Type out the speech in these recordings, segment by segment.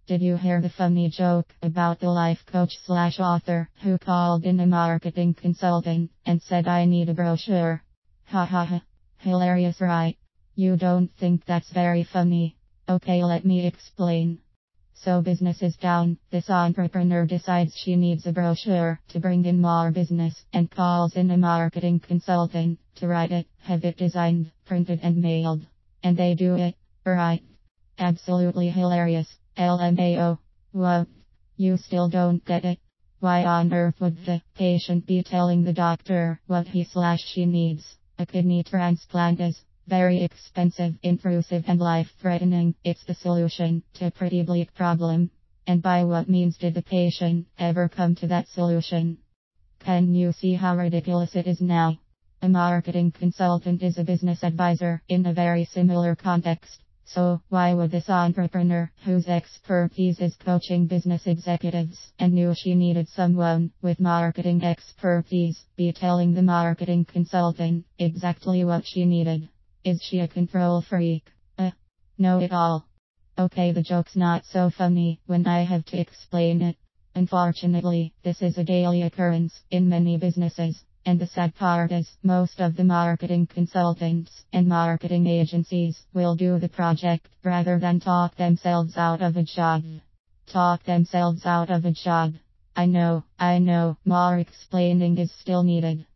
Did you hear the funny joke about the life coach slash author who called in a marketing consultant and said I need a brochure? Ha ha ha. Hilarious, right? You don't think that's very funny? Okay, let me explain. So business is down. This entrepreneur decides she needs a brochure to bring in more business and calls in a marketing consultant to write it, have it designed, printed and mailed. And they do it, right? Absolutely hilarious. LMAO. What? You still don't get it? Why on earth would the patient be telling the doctor what he slash she needs? A kidney transplant is very expensive, intrusive and life-threatening. It's the solution to a pretty bleak problem. And by what means did the patient ever come to that solution? Can you see how ridiculous it is now? A marketing consultant is a business advisor in a very similar context. So, why would this entrepreneur, whose expertise is coaching business executives, and knew she needed someone with marketing expertise, be telling the marketing consultant exactly what she needed? Is she a control freak? No at all. Okay, the joke's not so funny when I have to explain it. Unfortunately, this is a daily occurrence in many businesses. And the sad part is, most of the marketing consultants and marketing agencies will do the project rather than talk themselves out of a job. Talk themselves out of a job. I know, more explaining is still needed.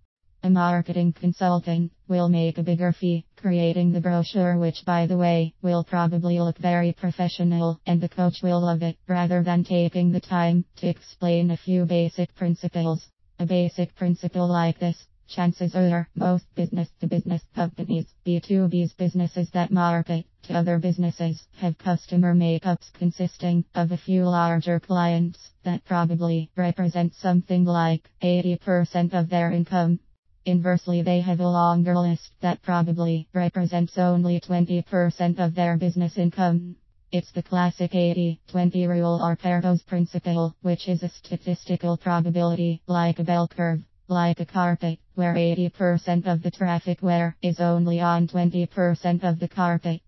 A marketing consultant will make a bigger fee creating the brochure, which by the way, will probably look very professional, and the coach will love it, rather than taking the time to explain a few basic principles. A basic principle like this, chances are most business-to-business companies, B2B's businesses that market to other businesses, have customer makeups consisting of a few larger clients that probably represent something like 80% of their income. Inversely, they have a longer list that probably represents only 20% of their business income. It's the classic 80-20 rule or Pareto's principle, which is a statistical probability, like a bell curve, like a carpet, where 80% of the traffic wear is only on 20% of the carpet.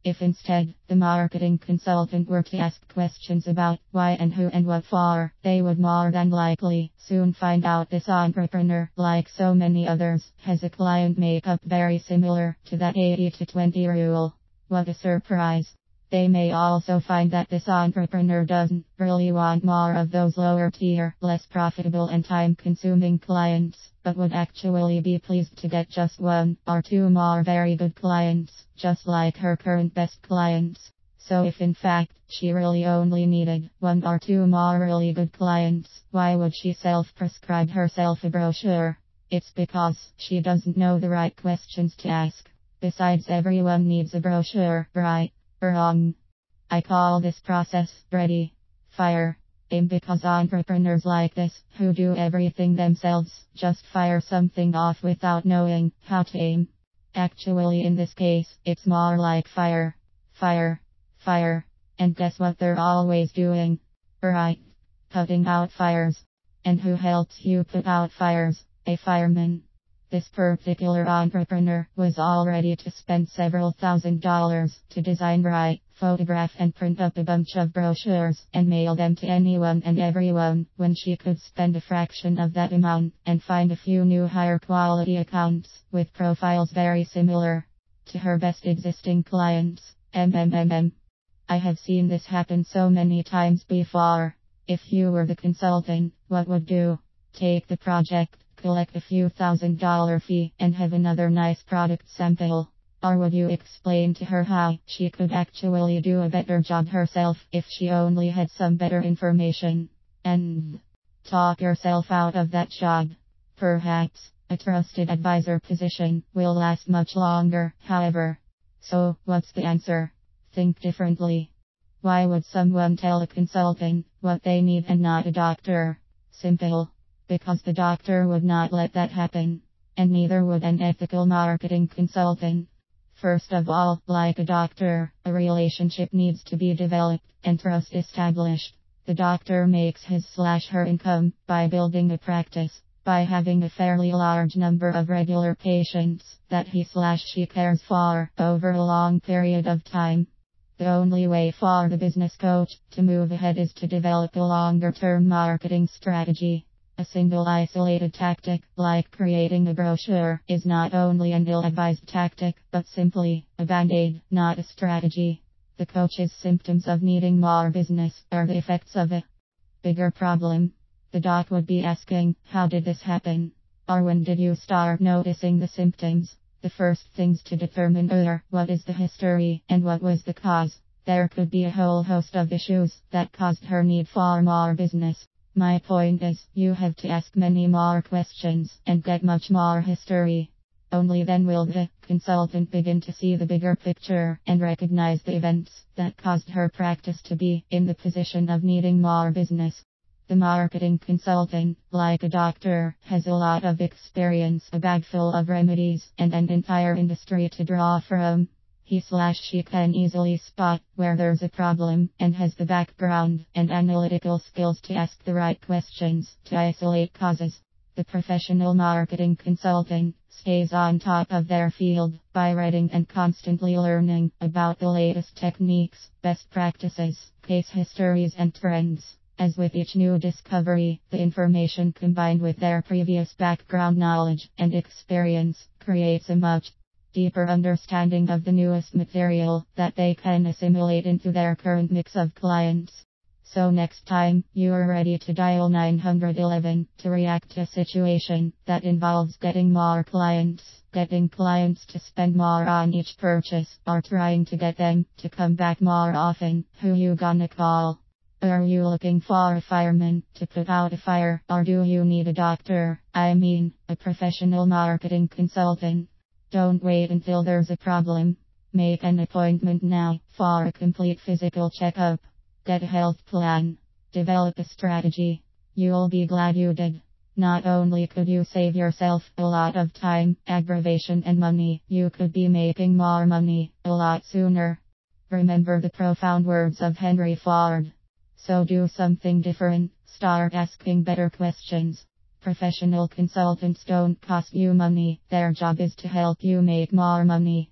If instead, the marketing consultant were to ask questions about why and who and what for, they would more than likely soon find out this entrepreneur, like so many others, has a client makeup very similar to that 80-20 rule. What a surprise. They may also find that this entrepreneur doesn't really want more of those lower tier, less profitable and time-consuming clients, but would actually be pleased to get just one or two more very good clients, just like her current best clients. So if in fact, she really only needed one or two more really good clients, why would she self-prescribe herself a brochure? It's because she doesn't know the right questions to ask. Besides, everyone needs a brochure, right? Wrong. I call this process ready, fire, aim, because entrepreneurs like this, who do everything themselves, just fire something off without knowing how to aim. Actually, in this case, it's more like fire, fire, fire. And guess what they're always doing? Right. Putting out fires. And who helps you put out fires? A fireman. This particular entrepreneur was all ready to spend several $1,000s to design, write, photograph and print up a bunch of brochures and mail them to anyone and everyone, when she could spend a fraction of that amount and find a few new higher quality accounts with profiles very similar to her best existing clients. I have seen this happen so many times before. If you were the consultant, what would you take the project, collect a few $1,000 fee, and have another nice product sample? Or would you explain to her how she could actually do a better job herself if she only had some better information? And talk yourself out of that job. Perhaps a trusted advisor position will last much longer, however. So, what's the answer? Think differently. Why would someone tell a consultant what they need and not a doctor? Simple. Because the doctor would not let that happen. And neither would an ethical marketing consultant. First of all, like a doctor, a relationship needs to be developed and trust established. The doctor makes his/her income by building a practice, by having a fairly large number of regular patients that he/she cares for over a long period of time. The only way for the business coach to move ahead is to develop a longer term marketing strategy. A single isolated tactic, like creating a brochure, is not only an ill-advised tactic, but simply a band-aid, not a strategy. The coach's symptoms of needing more business are the effects of a bigger problem. The doc would be asking, how did this happen? Or when did you start noticing the symptoms? The first things to determine are, what is the history, and what was the cause? There could be a whole host of issues that caused her need for more business. My point is, you have to ask many more questions, and get much more history. Only then will the consultant begin to see the bigger picture, and recognize the events that caused her practice to be in the position of needing more business. The marketing consultant, like a doctor, has a lot of experience, a bag full of remedies, and an entire industry to draw from. He/she can easily spot where there's a problem, and has the background and analytical skills to ask the right questions to isolate causes. The professional marketing consultant stays on top of their field by reading and constantly learning about the latest techniques, best practices, case histories, and trends. As with each new discovery, the information combined with their previous background knowledge and experience creates a much deeper understanding of the newest material that they can assimilate into their current mix of clients. So next time you are ready to dial 911 to react to a situation that involves getting more clients, getting clients to spend more on each purchase, or trying to get them to come back more often, who you gonna call? Are you looking for a fireman to put out a fire, or do you need a doctor? I mean, a professional marketing consultant. Don't wait until there's a problem. Make an appointment now for a complete physical checkup. Get a health plan. Develop a strategy. You'll be glad you did. Not only could you save yourself a lot of time, aggravation, and money, you could be making more money a lot sooner. Remember the profound words of Henry Ford. So do something different. Start asking better questions. Professional consultants don't cost you money. Their job is to help you make more money.